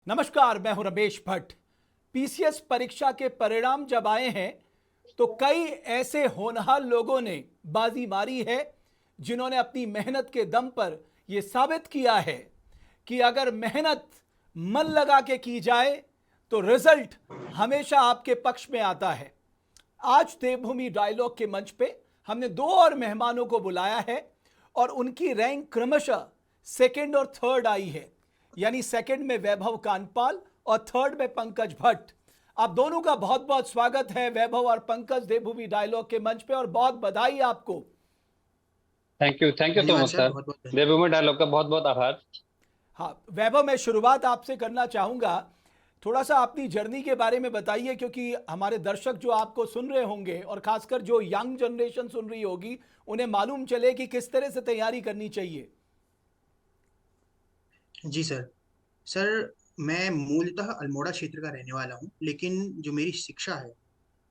नमस्कार, मैं हूं रमेश भट्ट। पीसीएस परीक्षा के परिणाम जब आए हैं तो कई ऐसे होनहार लोगों ने बाजी मारी है जिन्होंने अपनी मेहनत के दम पर यह साबित किया है कि अगर मेहनत मन लगा के की जाए तो रिजल्ट हमेशा आपके पक्ष में आता है। आज देवभूमि डायलॉग के मंच पे हमने दो और मेहमानों को बुलाया है और उनकी रैंक क्रमशः सेकंड और थर्ड आई है, यानी सेकंड में वैभव कानपाल और थर्ड में पंकज भट्ट। आप दोनों का बहुत बहुत स्वागत है, वैभव और पंकज, देवभूमि डायलॉग के मंच पे, और बहुत बधाई आपको। थैंक यू सो धन्यवाद मच सर, सर। बहुत बहुत धन्यवाद। देवभूमि डायलॉग का बहुत बहुत आभार। हाँ वैभव, मैं शुरुआत आपसे करना चाहूँगा। थोड़ा सा अपनी जर्नी के बारे में बताइए, क्योंकि हमारे दर्शक जो आपको सुन रहे होंगे और खासकर जो यंग जनरेशन सुन रही होगी उन्हें मालूम चले कि किस तरह से तैयारी करनी चाहिए। जी सर। सर, मैं मूलतः अल्मोड़ा क्षेत्र का रहने वाला हूँ, लेकिन जो मेरी शिक्षा है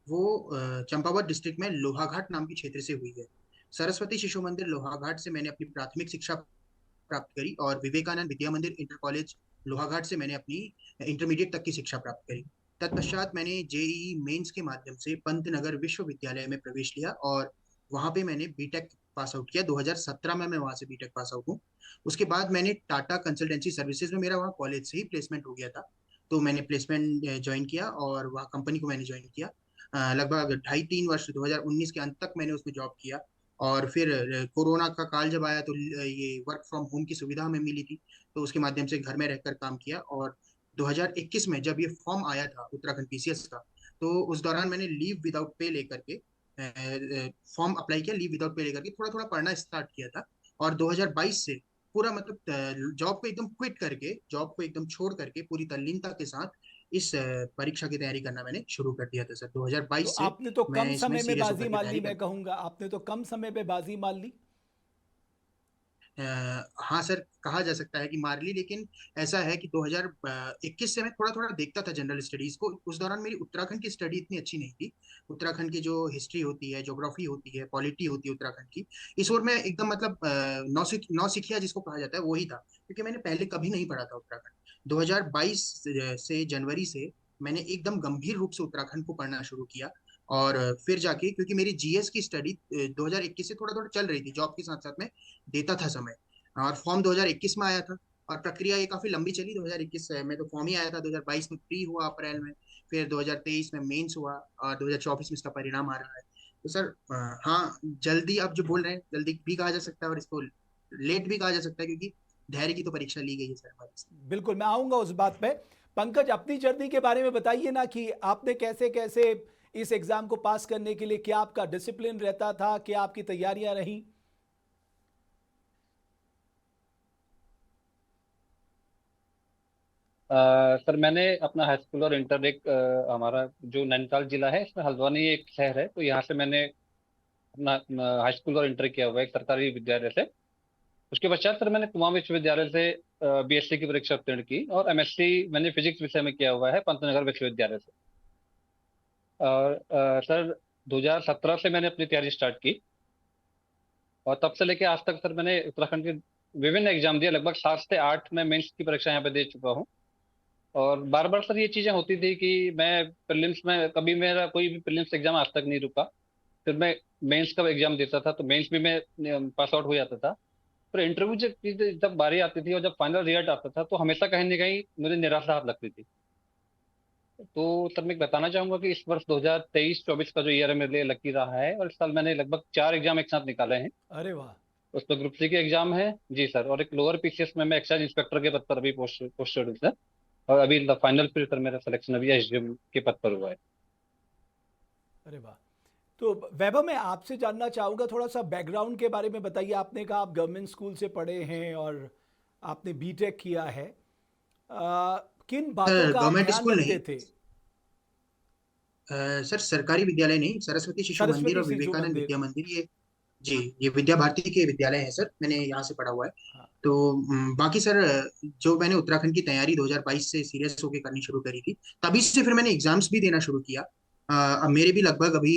वो चंपावत डिस्ट्रिक्ट में लोहाघाट नाम के क्षेत्र से हुई है। सरस्वती शिशु मंदिर लोहाघाट से मैंने अपनी प्राथमिक शिक्षा प्राप्त करी और विवेकानंद विद्या मंदिर इंटर कॉलेज लोहाघाट से मैंने अपनी इंटरमीडिएट तक की शिक्षा प्राप्त करी। तत्पश्चात मैंने जेईई मेंस के माध्यम से पंतनगर विश्वविद्यालय में प्रवेश लिया और वहां पे मैंने बीटेक पास आउट किया। 2017 में मैं वहां से बीटेक पास आउट हूँ। उसके बाद मैंने टाटा कंसल्टेंसी सर्विसेज में, मेरा वहाँ कॉलेज से ही प्लेसमेंट हो गया था, तो मैंने प्लेसमेंट ज्वाइन किया और वहाँ कंपनी को मैंने ज्वाइन किया। लगभग 2.5-3 वर्ष 2019 के अंत तक मैंने उसमें जॉब किया। और फिर कोरोना का काल जब आया तो ये वर्क फ्रॉम होम की सुविधा हमें मिली थी, तो उसके माध्यम से घर में रहकर काम किया। और 2021 में जब ये फॉर्म आया था उत्तराखंड पीसीएस का, तो उस दौरान मैंने लीव विदाउट पे लेकर के फॉर्म अप्लाई किया। लीव विदाउट पे लेकर के थोड़ा थोड़ा पढ़ना स्टार्ट किया था। और 2022 से पूरा मतलब जॉब को एकदम क्विट करके, जॉब को एकदम छोड़ करके पूरी तल्लीनता के साथ इस परीक्षा की तैयारी करना मैंने शुरू कर दिया था सर। तो 2022 से आपने तो मैं कम इसमें समय में सीरियस बाजी होकर के मार ली, तैयारी मैं कर। कहूंगा आपने तो कम समय में बाजी मार ली। हाँ सर, कहा जा सकता है कि मार ली, लेकिन ऐसा है कि 2021 से मैं थोड़ा थोड़ा देखता था जनरल स्टडीज को। उस दौरान मेरी उत्तराखंड की स्टडी इतनी अच्छी नहीं थी। उत्तराखंड की जो हिस्ट्री होती है, ज्योग्राफी होती है, पॉलिटी होती है उत्तराखंड की, इस ओर में एकदम मतलब नौसिखिया जिसको कहा जाता है वही था, क्योंकि मैंने पहले कभी नहीं पढ़ा था उत्तराखंड। 2022 से जनवरी से मैंने एकदम गंभीर रूप से उत्तराखंड को पढ़ना शुरू किया। और फिर जाके, क्योंकि मेरी जीएस की स्टडी 2021 से थोड़ा थोड़ा चल रही थी, जॉब के साथ साथ में देता था समय। और फॉर्म 2021 में आया था और प्रक्रिया ये काफी लंबी चली। 2021 में तो फॉर्म ही आया था, 2022 में प्री हुआ अप्रैल में, फिर 2023 में मेंस हुआ और 2024 में इसका परिणाम आ रहा है। तो सर हाँ, जल्दी आप जो बोल रहे हैं जल्दी भी कहा जा सकता है और इसको लेट भी कहा जा सकता है, क्योंकि धैर्य की तो परीक्षा ली गई है सर हमारे से। बिल्कुल, मैं आऊंगा उस बात पे। पंकज, अपनी जर्नी के बारे में बताइए ना कि आपने कैसे कैसे इस एग्जाम को पास करने के लिए, क्या आपका डिसिप्लिन रहता था, क्या आपकी तैयारियां रही। सर मैंने अपना हाई स्कूल और इंटर एक हमारा जो नैनीताल जिला है इसमें हल्द्वानी एक शहर है, तो यहाँ से मैंने अपना हाई स्कूल और इंटर किया हुआ है एक सरकारी विद्यालय से। उसके पश्चात सर मैंने कुमाऊं विश्वविद्यालय से बीएससी की परीक्षा उत्तीर्ण की और एमएससी मैंने फिजिक्स विषय में किया हुआ है पंतनगर विश्वविद्यालय से। और सर 2017 से मैंने अपनी तैयारी स्टार्ट की और तब से लेके आज तक सर मैंने उत्तराखंड के विभिन्न एग्जाम दिए। लगभग 7 से 8 मैं मेंस की परीक्षा यहाँ पे दे चुका हूँ। और बार बार सर ये चीजें होती थी कि मैं प्रीलिम्स में, कभी मेरा कोई भी प्रीलिम्स एग्जाम आज तक नहीं रुका। फिर मैं मेंस का एग्जाम देता था तो मेंस भी मैं पास आउट हो जाता था। पर इंटरव्यू जब बारी आती थी और जब फाइनल रिजल्ट आता था तो हमेशा कहीं ना कहीं मुझे निराशा हाथ लगती थी। तो सर मैं बताना चाहूंगा कि इस वर्ष 2023-24 का जो ईयर है मेरे लिए लकी रहा है और इस साल मैंने लगभग 4 एग्जाम एक साथ निकाले हैं। अरे वाह। उसमें ग्रुप सी के एग्जाम है जी सर, और एक लोअर पीसीएस में मैं एक्साइज इंस्पेक्टर के पद पर अभी पोस्टेड हूँ सर। और अभी फाइनल फिर सर मेरा सिलेक्शन अभी एसडीएम के पद पर हुआ है। अरे वाह। तो वैभव, मैं आपसे जानना चाहूँगा, थोड़ा सा बैकग्राउंड के बारे में बताइए। आपने कहा आप गवर्नमेंट स्कूल से पढ़े हैं और आपने बीटेक किया है। किन बातों सर का आप गवर्नमेंट ध्यान स्कूल नहीं, रखते थे। सर सरकारी विद्यालय नहीं, सरस्वती शिशु मंदिर सरस्वती और शिशु विवेकानंद मंदिर। विद्या मंदिर, ये जी, ये विद्या भारती के विद्यालय है सर, मैंने यहाँ से पढ़ा हुआ है। हाँ। तो बाकी सर, जो मैंने उत्तराखंड की तैयारी 2022 से सीरियस होकर करनी शुरू करी थी, तभी से फिर मैंने एग्जाम्स भी देना शुरू किया। अब मेरे भी लगभग अभी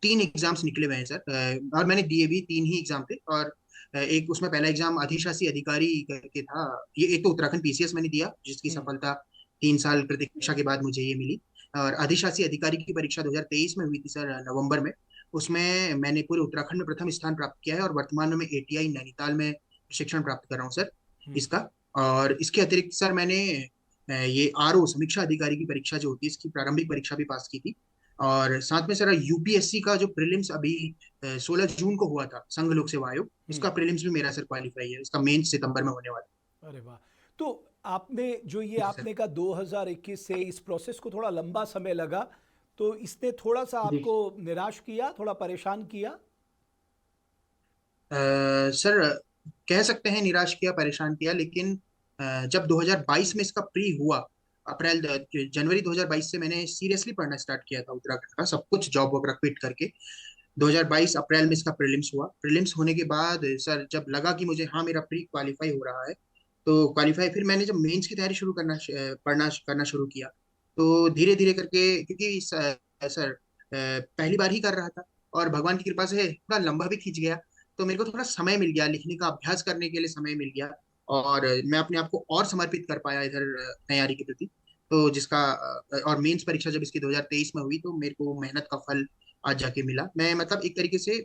3 एग्जाम्स निकले हुए हैं सर। और मैंने दिए भी 3 ही एग्जाम थे। और एक उसमें पहला एग्जाम अधिशासी अधिकारी करके था। ये एक तो उत्तराखंड पीसीएस मैंने दिया जिसकी हम्म। सफलता 3 साल प्रतीक्षा के बाद मुझे ये मिली। और अधिशासी अधिकारी की परीक्षा 2023 में हुई थी सर, नवंबर में। उसमें मैंने पूरे उत्तराखंड में प्रथम स्थान प्राप्त किया है और वर्तमान में एटीआई नैनीताल में प्रशिक्षण प्राप्त कर रहा हूँ सर हम्म। इसका। और इसके अतिरिक्त सर मैंने ये आरओ समीक्षा अधिकारी की परीक्षा जो होती है इसकी प्रारंभिक परीक्षा भी पास की थी। और साथ में सर यूपीएससी का जो प्रीलिम्स अभी 16 जून को हुआ था, संघ लोक सेवा आयोग, हम्म। उसका प्रीलिम्स भी मेरा सर क्वालिफाई है। इसका मेंस सितंबर में होने वाला अरे वाह। तो आपने जो ये है। जी सर। आपने कहा 2021 से इस प्रोसेस को थोड़ा लंबा समय लगा, तो इसने थोड़ा सा जी आपको निराश किया, थोड़ा परेशान किया? सर, कह सकते हैं निराश किया, परेशान किया, लेकिन जब 2022 में इसका प्री हुआ, जनवरी 2022 से मैंने सीरियसली पढ़ना स्टार्ट किया था उत्तराखंड का सब कुछ, जॉब वगैरह क्विट करके। 2022 अप्रैल में इसका प्रीलिम्स हुआ। प्रीलिम्स होने के बाद सर जब लगा कि मुझे हाँ मेरा प्री क्वालिफाई हो रहा है, तो क्वालिफाई फिर मैंने जब मेंस की तैयारी शुरू पढ़ना करना शुरू किया, तो धीरे धीरे करके, क्योंकि सर पहली बार ही कर रहा था और भगवान की कृपा से थोड़ा लंबा भी खींच गया, तो मेरे को थोड़ा समय मिल गया, लिखने का अभ्यास करने के लिए समय मिल गया। और मैं अपने आप को और समर्पित कर पाया इधर तैयारी के प्रति। तो जिसका और मेंस परीक्षा जब इसकी 2023 में हुई, तो मेरे को मेहनत का फल आज जाके मिला। मैं मतलब एक तरीके से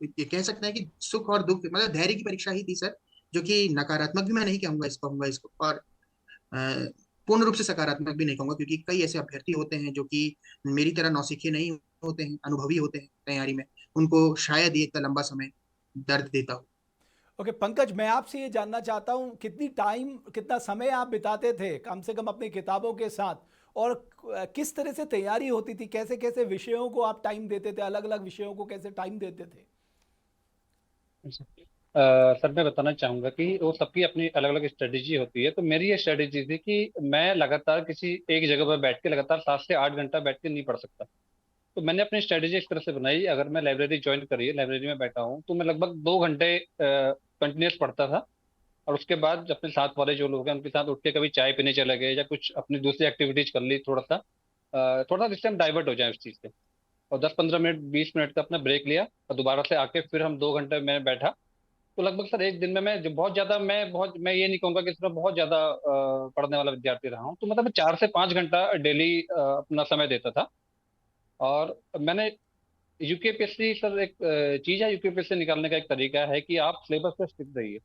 ये कह सकते हैं कि सुख और दुख, मतलब धैर्य की परीक्षा ही थी सर, जो कि नकारात्मक भी मैं नहीं कहूंगा इसको, और पूर्ण रूप से सकारात्मक भी नहीं कहूंगा, क्योंकि कई ऐसे अभ्यर्थी होते हैं जो कि मेरी तरह नौसिखिए नहीं होते हैं, अनुभवी होते हैं तैयारी में, उनको शायद ये इतना लंबा समय दर्द देता हो। ओके पंकज, मैं आपसे ये जानना चाहता हूँ, कितना समय आप बिताते थे कम से कम अपनी किताबों के साथ, और किस तरह से तैयारी होती थी, कैसे कैसे विषयों को आप टाइम देते थे, अलग अलग विषयों को कैसे टाइम देते थे? सर मैं बताना चाहूंगा कि वो सबकी अपनी अलग अलग स्ट्रेटेजी होती है। तो मेरी ये स्ट्रेटेजी थी कि मैं लगातार किसी एक जगह पर बैठ के लगातार 7 से 8 घंटा बैठ के नहीं पढ़ सकता। तो मैंने अपनी स्ट्रेटेजी इस तरह से बनाई, अगर मैं लाइब्रेरी ज्वाइन करी है, लाइब्रेरी में बैठा हूँ, तो मैं लगभग 2 घंटे कंटिन्यूस पढ़ता था। और उसके बाद अपने साथ वाले जो लोग हैं उनके साथ उठ के कभी चाय पीने चले गए या कुछ अपनी दूसरी एक्टिविटीज कर ली, थोड़ा सा जिससे हम डाइवर्ट हो जाए उस चीज से। और 10-15 मिनट 20 मिनट का अपना ब्रेक लिया और दोबारा से आके फिर हम 2 घंटे में बैठा। तो लगभग सर एक दिन में मैं जो बहुत ज्यादा मैं ये नहीं कहूंगा कि सिर्फ बहुत ज्यादा पढ़ने वाला विद्यार्थी रहा हूँ। तो मतलब मैं 4 से 5 घंटा डेली अपना समय देता था। और मैंने यूकेपीएससी सर एक चीज है, यूकेपीएससी निकालने का एक तरीका है कि आप सिलेबस पे स्टिक रहिए।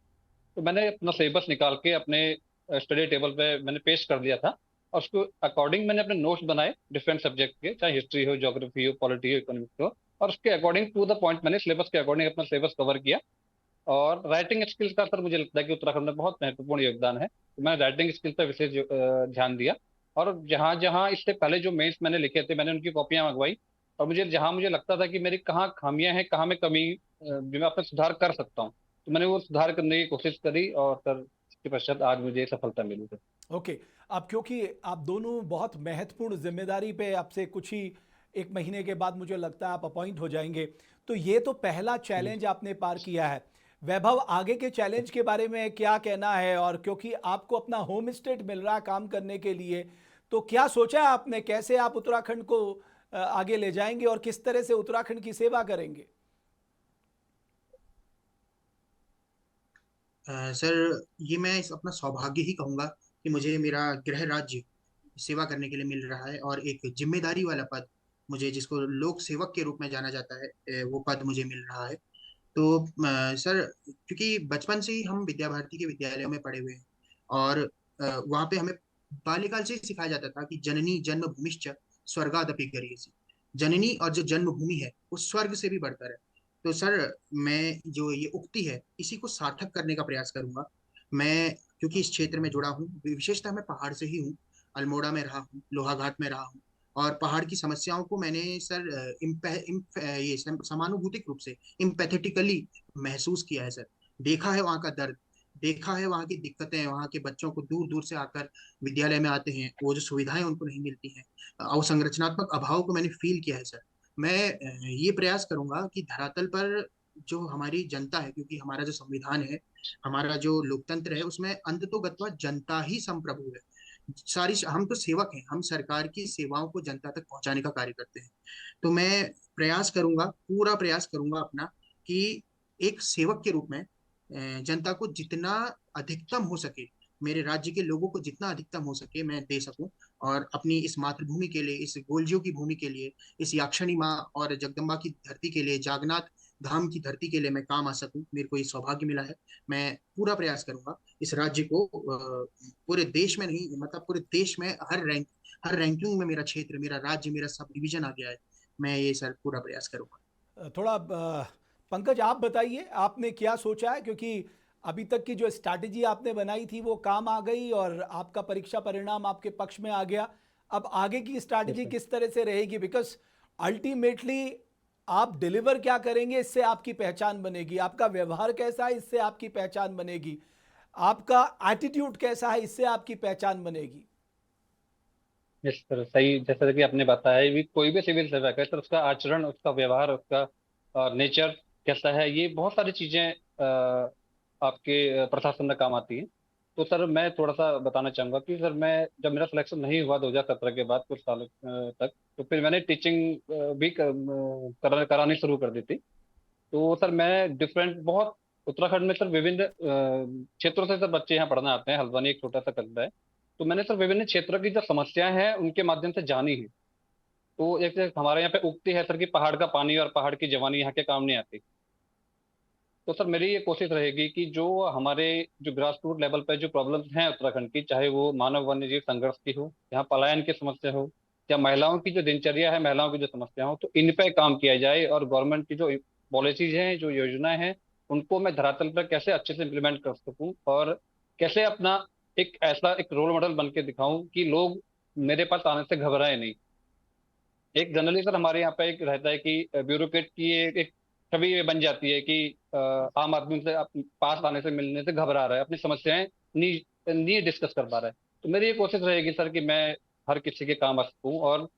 तो मैंने अपना सिलेबस निकाल के अपने स्टडी टेबल पे मैंने पेस्ट कर दिया था। और उसको अकॉर्डिंग मैंने अपने नोट्स बनाए डिफरेंट सब्जेक्ट के, चाहे हिस्ट्री हो, ज्योग्राफी हो, पॉलिटी हो, इकोनॉमिक्स हो। और उसके अकॉर्डिंग टू द पॉइंट मैंने सिलेबस के अकॉर्डिंग अपना सिलेबस कवर किया। और राइटिंग स्किल्स का सर मुझे लगता है कि उत्तराखंड में बहुत महत्वपूर्ण योगदान है, तो मैं राइटिंग स्किल्स पर विशेष ध्यान दिया। और जहाँ जहाँ इससे पहले जो मेंस मैंने लिखे थे, मैंने उनकी कॉपियां मंगवाई। और जहाँ मुझे लगता था कि मेरी कहाँ खामियां हैं, कहाँ मैं कमी जो मैं अपना सुधार कर सकता हूँ, तो मैंने वो सुधार करने की कोशिश करी। और सर इसके पश्चात आज मुझे सफलता मिली सर। ओके। अब क्योंकि आप दोनों बहुत महत्वपूर्ण जिम्मेदारी पे आपसे कुछ ही एक महीने के बाद मुझे लगता है आप अपॉइंट हो जाएंगे, तो ये तो पहला जी। चैलेंज आपने पार किया है। वैभव, आगे के चैलेंज के बारे में क्या कहना है? और क्योंकि आपको अपना होम स्टेट मिल रहा है काम करने के लिए, तो क्या सोचा है आपने, कैसे आप उत्तराखंड को आगे ले जाएंगे और किस तरह से उत्तराखंड की सेवा करेंगे? सर, ये मैं अपना सौभाग्य ही कहूंगा कि मुझे मेरा गृह राज्य सेवा करने के लिए मिल रहा है, और एक जिम्मेदारी वाला पद मुझे, जिसको लोक सेवक के रूप में जाना जाता है, वो पद मुझे मिल रहा है। तो सर, क्योंकि बचपन से ही हम विद्या भारती के विद्यालयों में पढ़े हुए हैं, और वहाँ पे हमें बाल्यकाल से ही सिखाया जाता था कि जननी जन्मभूमिश्च स्वर्गादपि गरीयसी। जननी और जो जन्मभूमि है वो स्वर्ग से भी बढ़कर है। तो सर, मैं जो ये उक्ति है इसी को सार्थक करने का प्रयास करूंगा। मैं क्योंकि इस क्षेत्र में जुड़ा हूँ, विशेषतः मैं पहाड़ से ही हूँ, अल्मोड़ा में रहा हूँ, लोहाघाट में रहा हूँ, और पहाड़ की समस्याओं को मैंने सर ये समानुभूतिक रूप से इम्पैथेटिकली महसूस किया है सर। देखा है वहाँ का दर्द, देखा है वहाँ की दिक्कतें, वहाँ के बच्चों को दूर दूर से आकर विद्यालय में आते हैं, वो जो सुविधाएं उनको नहीं मिलती हैं, अवसंरचनात्मक अभाव को मैंने फील किया है सर। मैं ये प्रयास करूंगा कि धरातल पर जो हमारी जनता है, क्योंकि हमारा जो संविधान है, हमारा जो लोकतंत्र है, उसमें अंततोगत्वा जनता ही संप्रभु है। सारी हम तो सेवक हैं, हम सरकार की सेवाओं को जनता तक पहुंचाने का कार्य करते हैं। तो मैं प्रयास करूंगा, पूरा प्रयास करूंगा अपना, कि एक सेवक के रूप में जनता को जितना अधिकतम हो सके मेरे राज्य के लोगों को जितना अधिकतम हो सके मैं दे सकूं, और अपनी इस मातृभूमि के लिए, इस गोलजियों की भूमि के लिए, इस याक्षणी माँ और जगदम्बा की धरती के लिए, जागनाथ धाम की धरती के लिए मैं काम आ सकूं। मेरे को ये सौभाग्य मिला है। मैं पूरा प्रयास करूंगा इस राज्य को पूरे देश में नहीं, मतलब पूरे देश में हर रैंकिंग में मेरा क्षेत्र, मेरा राज्य, मेरा सब डिवीजन आ गया है। मैं ये सर पूरा प्रयास करूंगा। थोड़ा पंकज आप बताइए आपने क्या सोचा है, क्योंकि अभी तक की जो स्ट्रैटेजी आपने बनाई थी वो काम आ गई और आपका परीक्षा परिणाम आपके पक्ष में आ गया। अब आगे की यस स्ट्रैटेजी सर। किस तरह से रहेगी, बिकॉज अल्टीमेटली आप डिलीवर क्या करेंगे इससे आपकी पहचान बनेगी, आपका व्यवहार कैसा है इससे आपकी पहचान बनेगी, आपका एटीट्यूड कैसा है इससे आपकी पहचान बनेगी। यस सर, सही जैसा कि आपने बताया भी, कोई भी सिविल सेवक है सर, उसका आचरण, उसका व्यवहार, उसका नेचर कैसा है, ये बहुत सारी चीजें आपके प्रशासन में काम आती हैं। तो सर मैं थोड़ा सा बताना चाहूंगा कि सर मैं, जब मेरा सिलेक्शन नहीं हुआ 2017 के बाद कुछ सालों तक, तो फिर मैंने टीचिंग भी करानी शुरू कर दी थी। तो सर मैं डिफरेंट बहुत, उत्तराखंड में सर विभिन्न क्षेत्रों से सर बच्चे यहाँ पढ़ने आते हैं। हल्द्वानी एक छोटा सा कस्बा है। तो मैंने सर विभिन्न क्षेत्रों की जो समस्याएं हैं उनके माध्यम से जानी है। तो एक हमारे यहाँ पे उक्ति है सर कि पहाड़ का पानी और पहाड़ की जवानी यहाँ के काम नहीं आती। तो सर मेरी ये कोशिश रहेगी कि जो हमारे जो ग्रास रूट लेवल पे जो प्रॉब्लम्स हैं उत्तराखंड की, चाहे वो मानव वन्य जीव संघर्ष की हो, यहाँ पलायन की समस्या हो, या महिलाओं की जो दिनचर्या है, महिलाओं की जो समस्या हो, तो इन पे काम किया जाए और गवर्नमेंट की जो पॉलिसीज हैं, जो योजनाएं हैं, उनको मैं धरातल पर कैसे अच्छे से इम्प्लीमेंट कर सकूं और कैसे अपना एक ऐसा एक रोल मॉडल बन के दिखाऊं कि लोग मेरे पास आने से घबराए नहीं। एक जनरली सर हमारे यहाँ पे एक रहता है कि ब्यूरोक्रेट की एक छवि ये बन जाती है कि आम आदमी से पास आने से, मिलने से घबरा रहा है, अपनी समस्याएं नहीं नहीं डिस्कस कर पा रहा है। तो मेरी ये कोशिश रहेगी सर कि मैं हर किसी के काम आ सकूं और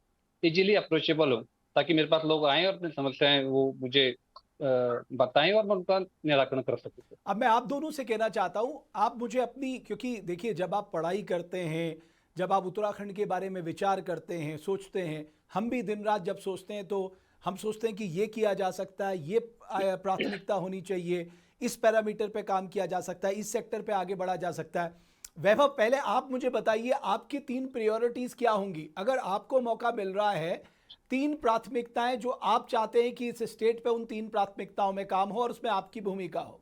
इजीली अप्रोचेबल हूं, ताकि मेरे पास लोग आएं और अपनी समस्याएं वो मुझे बताएं और मैं उनका निराकरण कर सकूं। अब मैं आप दोनों से कहना चाहता हूं, आप मुझे अपनी, क्योंकि देखिए जब आप पढ़ाई करते हैं, जब आप उत्तराखंड के बारे में विचार करते हैं, सोचते हैं, हम भी दिन रात जब सोचते हैं तो हम सोचते हैं कि ये किया जा सकता है, ये प्राथमिकता होनी चाहिए, इस पैरामीटर पे काम किया जा सकता है, इस सेक्टर पे आगे बढ़ा जा सकता है। वैभव पहले आप मुझे बताइए आपकी 3 प्रायोरिटीज क्या होंगी अगर आपको मौका मिल रहा है। 3 प्राथमिकताएं जो आप चाहते हैं कि इस स्टेट पे उन 3 प्राथमिकताओं में काम हो और उसमें आपकी भूमिका हो।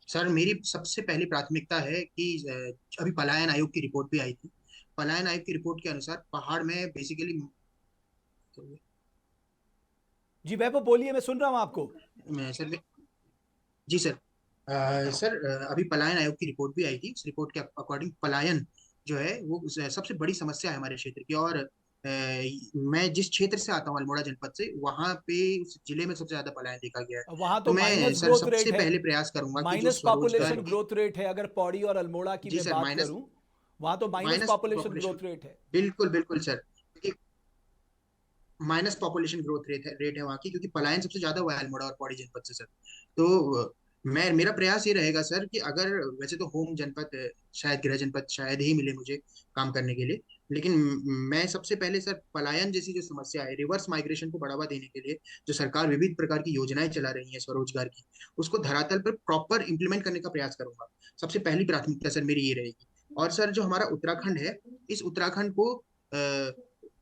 सर मेरी सबसे पहली प्राथमिकता है कि अभी पलायन आयोग की रिपोर्ट भी आई थी। पलायन आयोग की रिपोर्ट के अनुसार पहाड़ में बेसिकली, जी वैभव बोलिए, मैं सुन रहा हूं आपको। सर जी सर, सर अभी पलायन आयोग की रिपोर्ट भी आई थी। उस रिपोर्ट के अकॉर्डिंग पलायन जो है वो सबसे बड़ी समस्या है हमारे क्षेत्र की। और मैं जिस क्षेत्र से आता हूँ, अल्मोड़ा जनपद से, वहां पे उस जिले में सबसे ज्यादा पलायन देखा गया है। वहां तो तो मैं माइनस सर ग्रोथ सबसे रेट है, पहले प्रयास करूंगा कि जो माइनस स्वरोजगार पॉपुलेशन की, ग्रोथ रेट है। अगर पौड़ी और अल्मोड़ा की जी मैं सर, बात माइनस करूं, वहां तो minus minus population population, growth rate है। बिल्कुल बिल्कुल sir, minus population growth rate है वहाँ की, क्योंकि पलायन सबसे ज्यादा हुआ है अल्मोड़ा और पौड़ी जनपद से सर। तो मैं मेरा प्रयास ये रहेगा सर कि अगर, वैसे तो होम जनपद शायद गृह जनपद शायद ही मिले मुझे काम करने के लिए, लेकिन मैं सबसे पहले सर पलायन जैसी जो समस्या है, रिवर्स माइग्रेशन को बढ़ावा देने के लिए जो सरकार विविध प्रकार की योजनाएं चला रही है स्वरोजगार की, उसको धरातल पर प्रॉपर इंप्लीमेंट करने का प्रयास करूंगा। सबसे पहली प्राथमिकता सर मेरी ये रहेगी। और सर जो हमारा उत्तराखंड है, इस उत्तराखंड को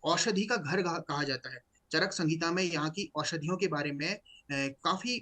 औषधि का घर कहा जाता है। चरक संहिता में यहाँ की औषधियों के बारे में काफी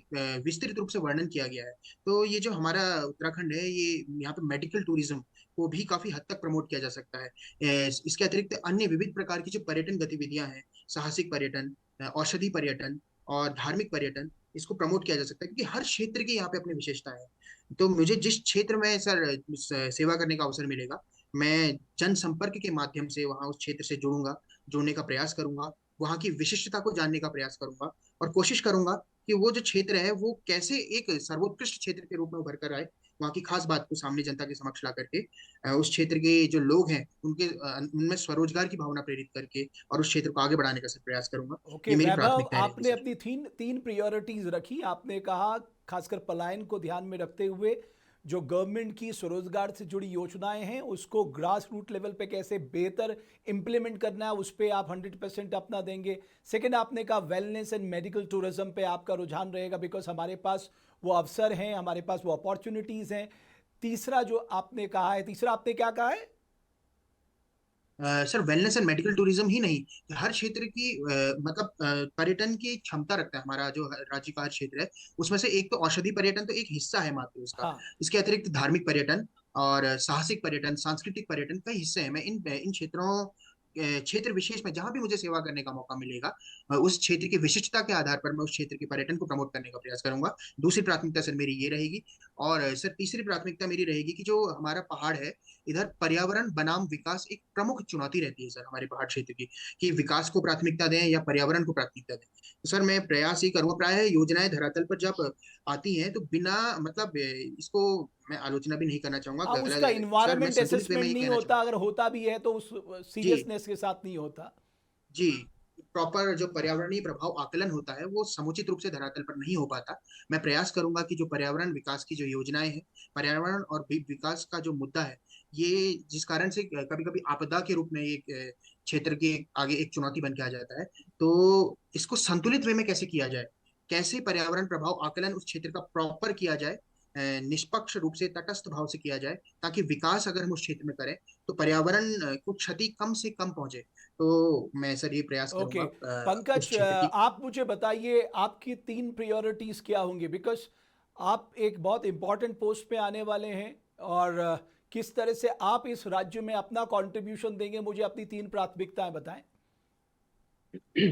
विस्तृत रूप से वर्णन किया गया है। तो ये जो हमारा उत्तराखंड है, ये यहाँ पे मेडिकल टूरिज्म को भी काफी हद तक प्रमोट किया जा सकता है। इसके अतिरिक्त अन्य विविध प्रकार की जो पर्यटन गतिविधियां हैं, साहसिक पर्यटन, औषधि पर्यटन और धार्मिक पर्यटन, इसको प्रमोट किया जा सकता है, क्योंकि हर क्षेत्र की यहाँ पे अपनी विशेषताएं हैं। तो मुझे जिस क्षेत्र में सर सेवा करने का अवसर मिलेगा, मैं जनसंपर्क के माध्यम से वहाँ उस क्षेत्र से जुड़ने का प्रयास करूंगा, वहाँ की विशिष्टता को जानने का प्रयास करूंगा, और कोशिश करूंगा कि वो जो क्षेत्र है वो कैसे एक सर्वोत्कृष्ट क्षेत्र के रूप में उभर कर आए। वहाँ की खास बात को सामने जनता के समक्ष ला करके उस क्षेत्र के जो लोग हैं उनमें स्वरोजगार की भावना प्रेरित करके और उस क्षेत्र को आगे बढ़ाने का सर प्रयास करूंगा। ओके ये मेरी वैभव, प्राथमिकताएं रहेंगी आपने सर। अपनी तीन तीन प्रायोरिटीज रखी। आपने कहा खासकर पलायन को ध्यान में रखते हुए जो गवर्नमेंट की स्वरोजगार से जुड़ी योजनाएं हैं उसको ग्रास रूट लेवल पे कैसे बेहतर इंप्लीमेंट करना है, उस पर आप 100% अपना देंगे। सेकंड, आपने कहा वेलनेस एंड मेडिकल टूरिज्म पे आपका रुझान रहेगा, बिकॉज हमारे पास वो अवसर हैं, हमारे पास वो अपॉर्चुनिटीज़ हैं। तीसरा जो आपने कहा है, तीसरा आपने क्या कहा है? Sir wellness and medical tourism ही नहीं, हर क्षेत्र की मतलब पर्यटन की क्षमता रखता है हमारा जो राज्य का हर क्षेत्र है। उसमें से एक तो औषधि पर्यटन तो एक हिस्सा है मात्र उसका। हाँ। इसके अतिरिक्त धार्मिक पर्यटन और साहसिक पर्यटन, सांस्कृतिक पर्यटन कई हिस्से हैं। मैं इन क्षेत्रों क्षेत्र विशेष में जहां भी मुझे सेवा करने का मौका मिलेगा, उस क्षेत्र की विशिष्टता के आधार पर मैं उस क्षेत्र के पर्यटन को प्रमोट करने का प्रयास करूंगा। दूसरी प्राथमिकता सर मेरी ये रहेगी। और सर तीसरी प्राथमिकता मेरी रहेगी कि जो हमारा पहाड़ है, इधर पर्यावरण बनाम विकास एक प्रमुख चुनौती रहती है सर हमारे पहाड़ क्षेत्र की, कि विकास को प्राथमिकता दें या पर्यावरण को प्राथमिकता दें। तो सर मैं प्रयास ही करूंगा। प्रायः योजनाएं धरातल पर जब आती हैं तो बिना मतलब इसको मैं आलोचना भी नहीं करना चाहूंगा, हाँ, उसका सर मैं इन्वायरमेंट संतुलित वे में असेसमेंट ये नहीं कहना होता, चाहूंगा। अगर होता भी है तो उस जी सीरियसनेस के साथ नहीं होता। जी। प्रॉपर जो पर्यावरणीय प्रभाव आकलन होता है वो समुचित रूप से धरातल पर नहीं हो पाता। मैं प्रयास करूंगा कि जो पर्यावरण विकास की जो योजनाएं हैं, पर्यावरण और विकास का जो मुद्दा है, ये जिस कारण से कभी कभी आपदा के रूप में एक क्षेत्र के आगे एक चुनौती बन के आ जाता है, तो इसको संतुलित वे में कैसे किया जाए, कैसे पर्यावरण प्रभाव आकलन उस क्षेत्र का प्रॉपर किया जाए, निष्पक्ष रूप से तटस्थ भाव से किया जाए, ताकि विकास अगर हम उस क्षेत्र में करें तो पर्यावरण को क्षति कम से कम पहुंचे। तो मैं सर ये प्रयास करूंगा ओके। उस पंकज, क्षेत्र की। आप मुझे बताइए आपकी 3 प्रायोरिटीज क्या होंगी, बिकॉज आप एक बहुत इंपॉर्टेंट पोस्ट पे आने वाले हैं, और किस तरह से आप इस राज्य में अपना कंट्रीब्यूशन देंगे, मुझे अपनी 3 प्राथमिकताएं बताएं।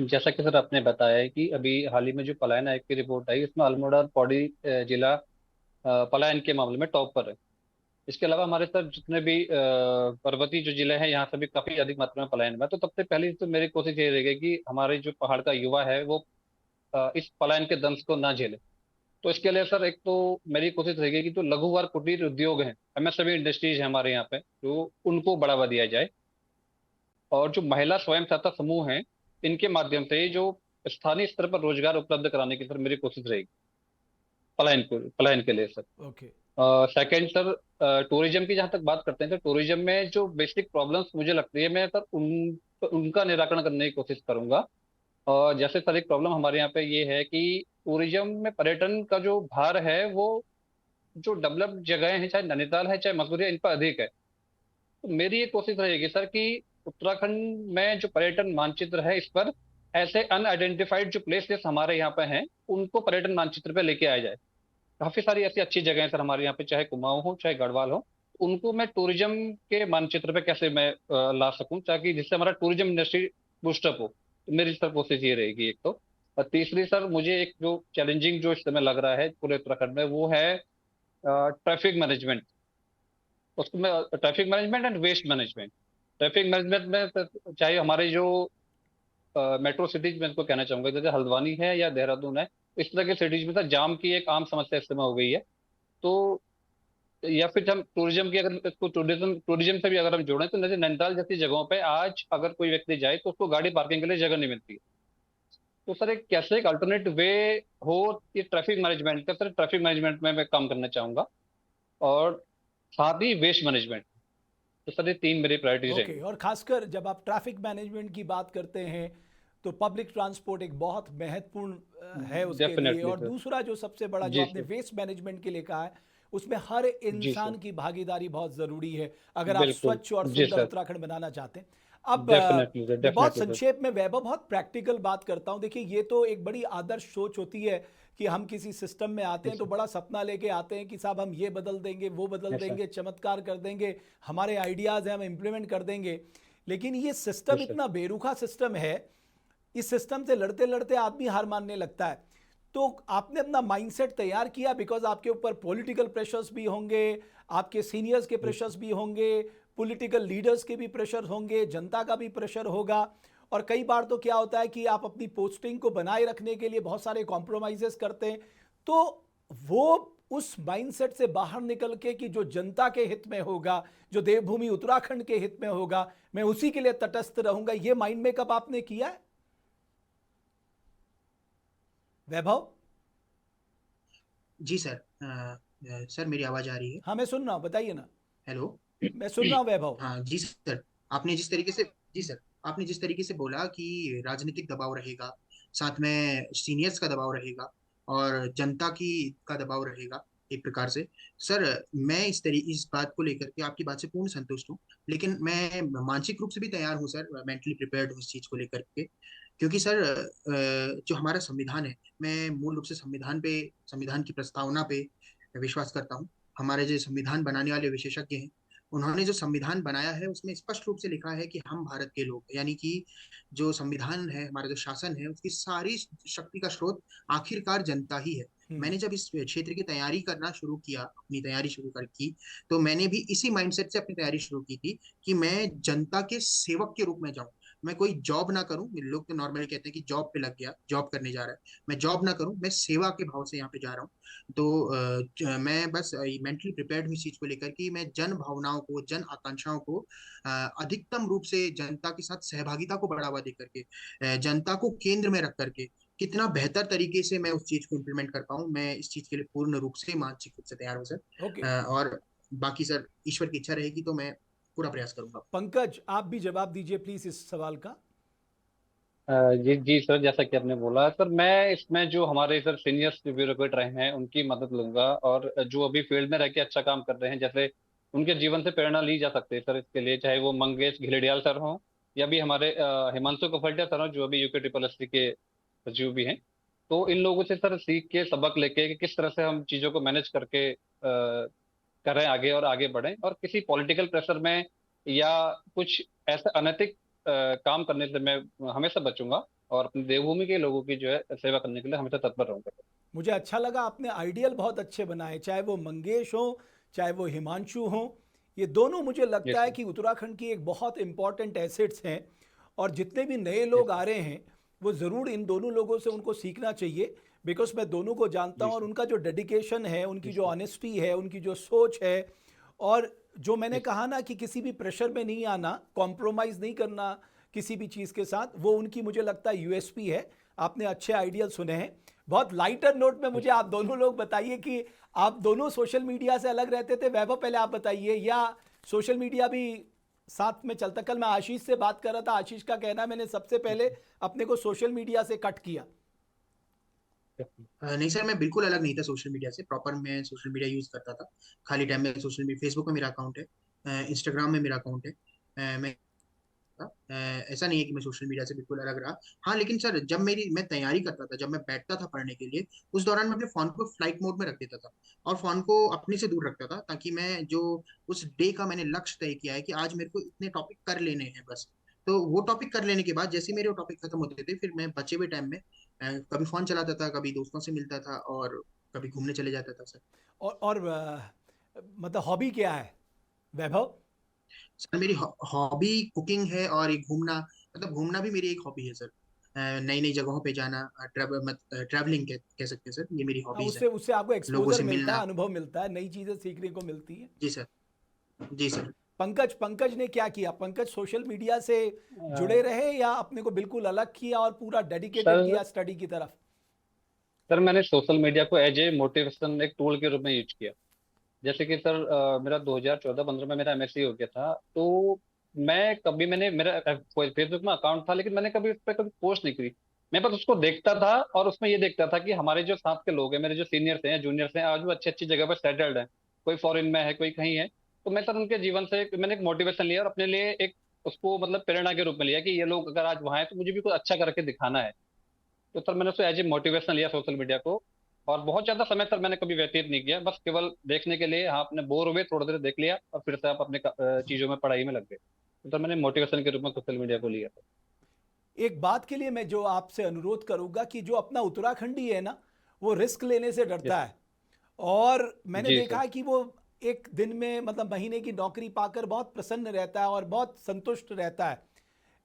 जैसा कि सर आपने बताया है कि अभी हाल ही में जो पलायन आयोग की रिपोर्ट आई उसमें अल्मोड़ा और पौड़ी जिला पलायन के मामले में टॉप पर है। इसके अलावा हमारे सर जितने भी पर्वतीय जो जिले हैं यहाँ से भी काफी अधिक मात्रा में पलायन हुआ है। तो सबसे पहली तो मेरी कोशिश ये रहेगी कि हमारे जो पहाड़ का युवा है वो इस पलायन के दंश को ना झेले। तो इसके लिए सर एक तो मेरी कोशिश रहेगी कि जो लघु और कुटीर उद्योग हैं, एमएसएमई इंडस्ट्रीज है हमारे यहाँ पे, जो उनको बढ़ावा दिया जाए। और जो महिला स्वयं सहायता समूह हैं, इनके माध्यम से जो स्थानीय स्तर पर रोजगार उपलब्ध कराने की सर मेरी कोशिश रहेगी पलायन के लिए sir. Okay. Second sir, tourism की जहां तक बात करते हैं तो टूरिज्म में जो बेसिक प्रॉब्लम्स मुझे लगती है मैं सर उनका निराकरण करने की कोशिश करूंगा। और जैसे सर एक प्रॉब्लम हमारे यहाँ पे ये है कि टूरिज्म में पर्यटन का जो भार है वो जो डेवलप्ड जगह है, चाहे नैनीताल है चाहे मसूरी है, इन पर अधिक है। तो मेरी ये कोशिश रहेगी सर कि उत्तराखंड में जो पर्यटन मानचित्र है इस पर ऐसे अनआइडेंटिफाइड जो प्लेसेस हमारे यहाँ पे हैं उनको पर्यटन मानचित्र पे लेके आया जाए। काफी सारी ऐसी अच्छी जगह है सर हमारे यहाँ पे, चाहे कुमाऊं हो चाहे गढ़वाल हो, उनको मैं टूरिज्म के मानचित्र पे कैसे मैं ला सकूं ताकि जिससे हमारा टूरिज्म इंडस्ट्री बूस्टअप हो। तो मेरी सर कोशिश ये रहेगी एक तो। और तीसरी सर मुझे एक जो चैलेंजिंग जो इस समय लग रहा है पूरे उत्तराखंड में वो है ट्रैफिक मैनेजमेंट। उसको मैं traffic management and waste management. Traffic management में सर चाहे हमारे जो मेट्रो सिटीज में इनको कहना चाहूंगा, जैसे हल्द्वानी है या देहरादून है, इस तरह के सिटीज में सर जाम की एक आम समस्या इस समय हो गई है। तो या फिर हम टूरिज्म की अगर इसको टूरिज्म टूरिज्म से भी अगर हम जोड़ें तो जैसे नैनीताल जैसी जगहों पे आज अगर कोई व्यक्ति जाए तो उसको गाड़ी पार्किंग के लिए जगह नहीं मिलती है। तो सर एक कैसे एक अल्टरनेट वे हो ये ट्रैफिक मैनेजमेंट का, सर ट्रैफिक मैनेजमेंट में मैं काम करना चाहूंगा। और साथ ही वेस्ट मैनेजमेंट। तो सर ये 3 मेरी प्रायोरिटीज ओके। रहेंगी। और खासकर जब आप ट्रैफिक मैनेजमेंट की बात करते हैं तो पब्लिक ट्रांसपोर्ट एक बहुत महत्वपूर्ण है उसके लिए। डेफिनेटली और सर। दूसरा जो सबसे बड़ा जो जी आपने सर। वेस्ट मैनेजमेंट के लिए कहा है, उसमें हर जी सर। इंसान की भागीदारी बहुत ज़रूरी है अगर आप बिल्कुल। स्वच्छ और जी सुंदर सर। उत्तराखंड बनाना चाहते हैं। अब डेफिनेटली सर, मैं बहुत डेफिनेटली सर। संक्षेप में वैभव बहुत प्रैक्टिकल बात करता हूं। देखिए, ये तो एक बड़ी आदर्श सोच होती है कि हम किसी सिस्टम में आते जी हैं तो सर। बड़ा सपना लेके आते हैं कि साहब हम ये बदल देंगे, वो बदल यस सर। देंगे, चमत्कार कर देंगे, हमारे आइडियाज़ हैं हम इम्प्लीमेंट कर देंगे। लेकिन ये सिस्टम यस सर। इतना बेरुखा सिस्टम है, इस सिस्टम से लड़ते लड़ते आदमी हार मानने लगता है। तो आपने अपना माइंडसेट तैयार किया, बिकॉज आपके ऊपर पॉलिटिकल प्रेशर्स भी होंगे, आपके सीनियर्स के प्रेशर्स भी होंगे, पॉलिटिकल लीडर्स के भी प्रेशर होंगे, जनता का भी प्रेशर होगा। और कई बार तो क्या होता है कि आप अपनी पोस्टिंग को बनाए रखने के लिए बहुत सारे कॉम्प्रोमाइजेस करते हैं। तो वो उस माइंडसेट से बाहर निकल के कि जो जनता के हित में होगा, जो देवभूमि उत्तराखंड के हित में होगा, मैं उसी के लिए तटस्थ रहूंगा, ये माइंड मेकअप आपने किया है वैभव? जी सर, सर मेरी आवाज आ रही है? हाँ, मैं सुन रहा हूँ, बताइए ना। हेलो। मैं सुन रहा हूँ वैभव। हाँ जी सर। आपने जिस तरीके से जी सर, आपने जिस तरीके से बोला कि राजनीतिक दबाव रहेगा, साथ में सीनियर्स का दबाव रहेगा और जनता की का दबाव रहेगा एक प्रकार से। सर मैं इस बात को लेकर के आपकी बात से पूर्ण संतुष्ट हूँ, लेकिन मैं मानसिक रूप से भी तैयार हूँ सर, मेंटली प्रिपेयर्ड हूँ इस चीज को लेकर के। क्योंकि सर जो हमारा संविधान है, मैं मूल रूप से संविधान की प्रस्तावना पे विश्वास करता हूँ। हमारे जो संविधान बनाने वाले विशेषज्ञ हैं, उन्होंने जो संविधान बनाया है उसमें स्पष्ट रूप से लिखा है कि हम भारत के लोग, यानी कि जो संविधान है, हमारा जो शासन है, उसकी सारी शक्ति का स्रोत आखिरकार जनता ही है। हम्म। मैंने जब इस क्षेत्र की तैयारी करना शुरू किया, अपनी तैयारी शुरू कर की, तो मैंने भी इसी माइंडसेट से अपनी तैयारी शुरू की थी कि मैं जनता के सेवक के रूप में जाऊं। मैं कोई जॉब ना करूं, लोग तो नॉर्मली कहते हैं कि जॉब पे लग गया, जॉब करने जा रहा है। मैं जॉब ना करूं, मैं सेवा के भाव से यहाँ पे जा रहा हूँ। तो मैं बस मेंटली प्रिपेयर्ड हूँ इस चीज को लेकर कि मैं जन भावनाओं को, जन आकांक्षाओं को अधिकतम रूप से जनता के साथ सहभागिता को बढ़ावा दे करके, जनता को केंद्र में रख करके कितना बेहतर तरीके से मैं उस चीज को इम्प्लीमेंट कर पाऊँ, मैं इस चीज के लिए पूर्ण रूप से मानसिक रूप से तैयार हूँ सर। ओके। और बाकी सर ईश्वर की इच्छा रहेगी तो मैं पूरा प्रयास करूंगा। पंकज, आप भी जवाब दीजिए प्लीज इस सवाल का। जी जी सर, जैसा कि आपने बोला सर, मैं इसमें जो हमारे सर सीनियर्स ब्यूरोक्रेट रहे हैं उनकी मदद लूंगा, और जो अभी फील्ड में रह के अच्छा काम कर रहे हैं, जैसे उनके जीवन से प्रेरणा ली जा सकती है सर इसके लिए, चाहे वो मंगेश घिल्डियाल सर हों या भी हमारे हिमांशु कफल्टिया सर हों जो अभी यूके ट्रिपल एस के सचिव भी हैं। तो इन लोगों से सर सीख के, सबक लेके कि किस तरह से हम चीज़ों को मैनेज करके करें आगे और आगे बढ़ें, और किसी पॉलिटिकल प्रेशर में या कुछ ऐसा अनैतिक काम करने से मैं हमेशा बचूंगा, और अपनी देवभूमि के लोगों की जो है सेवा करने के लिए हमेशा तत्पर रहूंगा। मुझे अच्छा लगा, आपने आइडियल बहुत अच्छे बनाए, चाहे वो मंगेश हो, चाहे वो हिमांशु हो। ये दोनों मुझे लगता यस है सर। कि उत्तराखंड की एक बहुत इंपॉर्टेंट एसेट्स हैं। और जितने भी नए यस लोग आ रहे हैं, वो ज़रूर इन दोनों लोगों से उनको सीखना चाहिए। बिकॉज मैं दोनों को जानता जी हूँ, और सर। उनका जो डेडिकेशन है, उनकी जी जो सर। ऑनेस्टी है, उनकी जो सोच है, और जो मैंने यस कहा ना कि किसी भी प्रेशर में नहीं आना, कॉम्प्रोमाइज़ नहीं करना किसी भी चीज़ के साथ, वो उनकी मुझे लगता है यूएसपी है। आपने अच्छे आइडियल सुने हैं। बहुत लाइटर नोट में मुझे यस आप दोनों लोग बताइए कि आप दोनों सोशल मीडिया से अलग रहते थे। वैभव, पहले आप बताइए, या सोशल मीडिया भी साथ में चलता? कल मैं आशीष से बात कर रहा था, आशीष का कहना है मैंने सबसे पहले अपने को सोशल मीडिया से कट किया। नहीं सर, मैं बिल्कुल अलग नहीं था सोशल मीडिया से। प्रॉपर मैं सोशल मीडिया यूज करता था। खाली टाइम में सोशल मीडिया, फेसबुक में मेरा अकाउंट है, इंस्टाग्राम में मेरा अकाउंट है। मैं ऐसा नहीं है कि मैं सोशल मीडिया से बिल्कुल अलग रहा। हाँ लेकिन सर, जब मैं तैयारी करता था, जब मैं बैठता था पढ़ने के लिए, उस दौरान मैं अपने फोन को फ्लाइट मोड में रख देता था और फोन को अपने से दूर रखता था, ताकि मैं जो उस डे का मैंने लक्ष्य तय किया है कि आज मेरे को इतने टॉपिक कर लेने हैं बस, तो वो टॉपिक कर लेने के बाद जैसे ही मेरे वो टॉपिक खत्म होते थे, फिर मैं बचे हुए टाइम में कभी फोन चलाता था, कभी दोस्तों से मिलता था और कभी घूमने चले जाता था सर। और मतलब हॉबी क्या है वैभव? सर मेरी हॉबी कुकिंग है, और ये घूमना, मतलब घूमना भी मेरी एक हॉबी है सर। नई नई जगहों पे जाना, ट्रैवलिंग कह सकते हैं सर, ये मेरी हाँ, हॉबीज है। उससे उससे आपको लोगों एक्सपोजर से मिलता है, मिलना। अनुभव मिलता है, नई चीज़ें सीखने को मिलती है। जी सर। जी सर। पंकज, पंकज ने क्या किया? पंकज सोशल मीडिया से जुड़े रहे या अपने को बिल्कुल अलग किया और पूरा डेडिकेटेड सर किया स्टडी की तरफ? सर मैंने सोशल मीडिया को एज ए मोटिवेशन, एक टूल के रूप में यूज किया। जैसे कि सर मेरा 2014-15 में मेरा एमएससी हो गया था, तो मैंने मेरा फेसबुक में अकाउंट था, लेकिन मैंने कभी उस पर कभी पोस्ट नहीं करी। मैं बस उसको देखता था, और उसमें ये देखता था कि हमारे जो साथ के लोग हैं, मेरे जो सीनियर्स हैं, जूनियर्स हैं, आज वो अच्छी अच्छी जगह पर सेटल्ड हैं। कोई फॉरेन में है, कोई कहीं है। तो मैं सर उनके जीवन से मैंने एक मोटिवेशन लिया, और अपने लिए एक उसको मतलब प्रेरणा के रूप में लिया कि ये लोग अगर आज वहां है तो मुझे भी कुछ अच्छा करके दिखाना है। तो सर मैंने उसको एज ए मोटिवेशन लिया सोशल मीडिया को। और बहुत ज्यादा समय सर मैंने कभी व्यतीत नहीं किया, बस केवल देखने के लिए, हाँ अपने बोर हुए थोड़ी देर देख लिया और फिर से आप अपने चीजों में, पढ़ाई में लग गए। तो सर मैंने मोटिवेशन के रूप में सोशल मीडिया को लिया था। एक बात के लिए मैं जो आपसे अनुरोध करूंगा कि जो अपना उत्तराखंडी है ना, वो रिस्क लेने से डरता यस। है। और मैंने जी देखा सर। है कि वो एक दिन में, मतलब महीने की नौकरी पाकर बहुत प्रसन्न रहता है और बहुत संतुष्ट रहता है।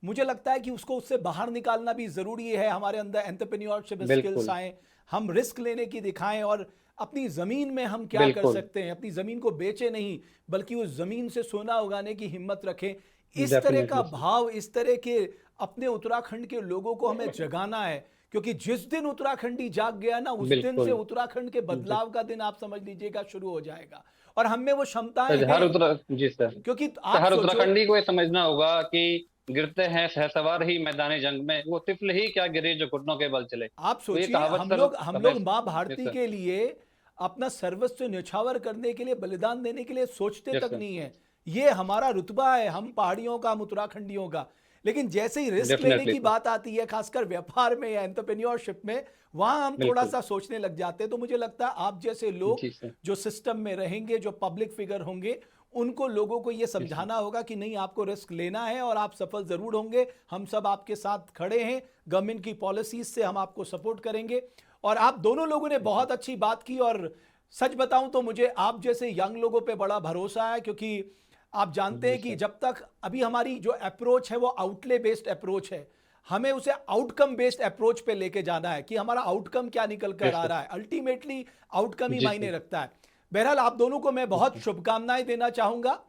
मुझे लगता है कि उसको उससे बाहर निकालना भी ज़रूरी है। हमारे अंदर एंटरप्रेन्योरशिप स्किल्स बिल्कुल। आए, हम रिस्क लेने की दिखाएं, और अपनी ज़मीन में हम क्या कर बिल्कुल। सकते हैं, अपनी ज़मीन को बेचे नहीं, बल्कि उस ज़मीन से सोना उगाने की हिम्मत रखें। इस तरह का डेफिनेटली सर। भाव, इस तरह के अपने उत्तराखंड के लोगों को हमें जगाना है। क्योंकि जिस दिन उत्तराखंडी जाग गया ना, उस दिन बिल्कुल से उत्तराखंड के बदलाव का दिन आप समझ लीजिएगा शुरू हो जाएगा। और हम में वो क्षमताएं सर, हैं, जी सर, क्योंकि तो आप हर सोचो, उत्तराखंडी को ये समझना होगा कि गिरते हैं सहसवार ही मैदानी जंग में, वो तिफल ही क्या गिरे जो घुटनों के बल चले। आप तो ये सोचिए, कहावत हम सर लोग हमें। माँ यस भारती सर। के लिए अपना सर्वस्व न्यौछावर करने के लिए, बलिदान देने के लिए सोचते यस तक सर। नहीं है। ये हमारा रुतबा है, हम पहाड़ियों का, हम उत्तराखंडियों का। लेकिन जैसे ही रिस्क लेने डेफिनेटली की सर। बात आती है, खासकर व्यापार में या एंटरप्रेन्योरशिप में, वहां हम थोड़ा बिल्कुल। सा सोचने लग जाते हैं। तो मुझे लगता है आप जैसे लोग जी सर। जो सिस्टम में रहेंगे, जो पब्लिक फिगर होंगे, उनको लोगों को ये जी सर। समझाना होगा कि नहीं, आपको रिस्क लेना है और आप सफल जरूर होंगे। हम सब आपके साथ खड़े हैं, गवर्नमेंट की पॉलिसीज से हम आपको सपोर्ट करेंगे। और आप दोनों लोगों ने बहुत अच्छी बात की, और सच बताऊं तो मुझे आप जैसे यंग लोगों पे बड़ा भरोसा है, क्योंकि आप जानते जी हैं कि सर। जब तक अभी हमारी जो अप्रोच है वो आउटले बेस्ड अप्रोच है, हमें उसे आउटकम बेस्ड अप्रोच पे लेके जाना है कि हमारा आउटकम क्या निकल कर यस आ सर। रहा है। अल्टीमेटली आउटकम ही जी मायने सर। रखता है। बहरहाल आप दोनों को मैं यस बहुत सर। शुभकामनाएं देना चाहूंगा,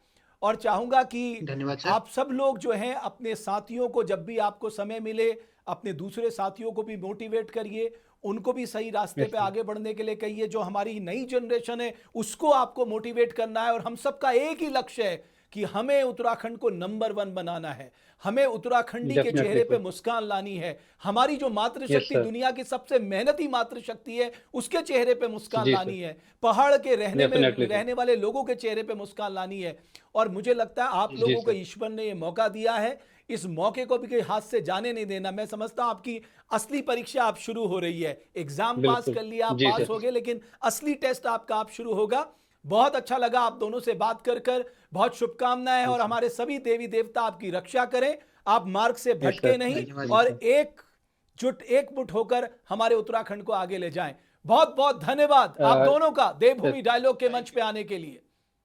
और चाहूंगा कि धन्यवाद सर। आप सब लोग जो हैं अपने साथियों को, जब भी आपको समय मिले, अपने दूसरे साथियों को भी मोटिवेट करिए, उनको भी सही रास्ते यस पे सर। आगे बढ़ने के लिए कहिए। जो हमारी नई जनरेशन है उसको आपको मोटिवेट करना है, और हम सबका एक ही लक्ष्य है कि हमें उत्तराखंड को नंबर 1 बनाना है। हमें उत्तराखंडी के डेफिनेटली चेहरे पे सर। मुस्कान लानी है। हमारी जो यस मातृशक्ति, सर। दुनिया की सबसे मेहनती मातृशक्ति है, उसके चेहरे पे मुस्कान जी सर। लानी है। पहाड़ के डेफिनेटली सर। रहने वाले लोगों के चेहरे पे मुस्कान लानी है। और मुझे लगता है आप जी लोगों को सर। ईश्वर ने ये मौका दिया है, इस मौके को भी कहीं हाथ से जाने नहीं देना। मैं समझता हूं आपकी असली परीक्षा आप शुरू हो रही है। एग्जाम पास बिल्कुल। कर लिया, आप जी पास सर। हो गए, लेकिन असली टेस्ट आपका आप शुरू होगा। बहुत अच्छा लगा आप दोनों से बात कर। बहुत शुभकामनाएं हैं, जी और सर। हमारे सभी देवी देवता आपकी रक्षा करें, आप मार्ग से यस भटके सर। नहीं, धन्यवाद जी और सर। एकमुठ होकर हमारे उत्तराखंड को आगे ले जाएं। बहुत बहुत धन्यवाद आप अ, दोनों का सर, देवभूमि डायलॉग के थैंक मंच पे आने के लिए।